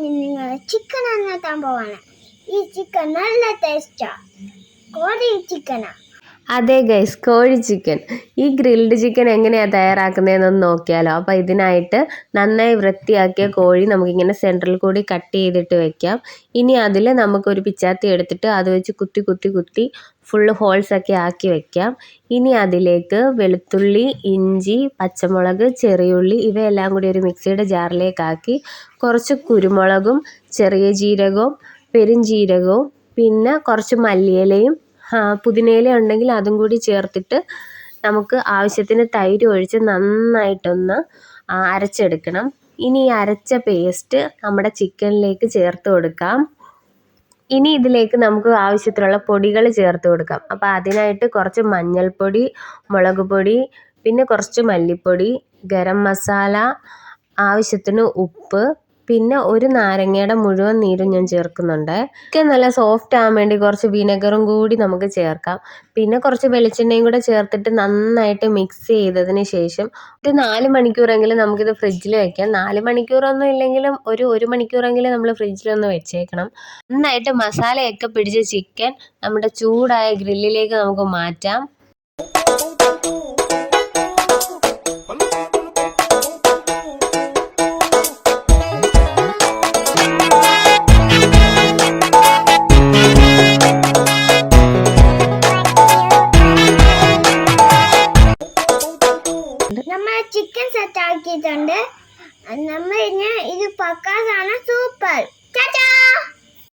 നിങ്ങൾ ചിക്കൻ നന്നാക്കാൻ പോവാണ്. ഈ ചിക്കൻ നല്ല ടേസ്റ്റാ. കോഴി ചിക്കനാ. അതെ ഗൈസ്, കോഴി ചിക്കൻ. ഈ ഗ്രിൽഡ് ചിക്കൻ എങ്ങനെയാണ് തയ്യാറാക്കുന്നതെന്നൊന്ന് നോക്കിയാലോ. അപ്പോൾ ഇതിനായിട്ട് നന്നായി വൃത്തിയാക്കിയ കോഴി നമുക്കിങ്ങനെ സെൻറ്ററിൽ കൂടി കട്ട് ചെയ്തിട്ട് വെക്കാം. ഇനി അതിൽ നമുക്കൊരു പിച്ചാത്തി എടുത്തിട്ട് അത് വെച്ച് കുത്തി കുത്തി കുത്തി ഫുള്ള് ഹോൾസൊക്കെ ആക്കി വെക്കാം. ഇനി അതിലേക്ക് വെളുത്തുള്ളി, ഇഞ്ചി, പച്ചമുളക്, ചെറിയുള്ളി ഇവയെല്ലാം കൂടി ഒരു മിക്സിയുടെ ജാറിലേക്കാക്കി കുറച്ച് കുരുമുളകും ചെറിയ ജീരകവും പെരുംജീരകവും പിന്നെ കുറച്ച് മല്ലിയിലയും പുതിനയില ഉണ്ടെങ്കിൽ അതും കൂടി ചേർത്തിട്ട് നമുക്ക് ആവശ്യത്തിന് തൈര് ഒഴിച്ച് നന്നായിട്ടൊന്ന് അരച്ചെടുക്കണം. ഇനി ഈ അരച്ച പേസ്റ്റ് നമ്മുടെ ചിക്കനിലേക്ക് ചേർത്ത് കൊടുക്കാം. ഇനി ഇതിലേക്ക് നമുക്ക് ആവശ്യത്തിനുള്ള പൊടികൾ ചേർത്ത് കൊടുക്കാം. അപ്പോൾ അതിനായിട്ട് കുറച്ച് മഞ്ഞൾപ്പൊടി, മുളക് പൊടി, പിന്നെ കുറച്ച് മല്ലിപ്പൊടി, ഗരം മസാല, ആവശ്യത്തിന് ഉപ്പ്, പിന്നെ ഒരു നാരങ്ങയുടെ മുഴുവൻ നീരും ഞാൻ ചേർക്കുന്നുണ്ട്. ചിക്കൻ നല്ല സോഫ്റ്റ് ആകാൻ വേണ്ടി കുറച്ച് വിനെഗറും കൂടി നമുക്ക് ചേർക്കാം. പിന്നെ കുറച്ച് വെളിച്ചെണ്ണയും കൂടെ ചേർത്തിട്ട് നന്നായിട്ട് മിക്സ് ചെയ്തതിന് ശേഷം ഒരു 4 മണിക്കൂറെങ്കിലും നമുക്കിത് ഫ്രിഡ്ജിൽ വെക്കാം. 4 മണിക്കൂറൊന്നും ഇല്ലെങ്കിലും ഒരു മണിക്കൂറെങ്കിലും നമ്മൾ ഫ്രിഡ്ജിലൊന്ന് വെച്ചേക്കണം. നന്നായിട്ട് മസാലയൊക്കെ പിടിച്ച ചിക്കൻ നമ്മുടെ ചൂടായ ഗ്രില്ലിലേക്ക് നമുക്ക് മാറ്റാം. നമ്മൾ ചിക്കൻ സെറ്റ് ആക്കിയിട്ടുണ്ട്. നമ്മൾ ഇനി ഇത് പക്കാസാണ്. സൂപ്പർ. ടാറ്റാ.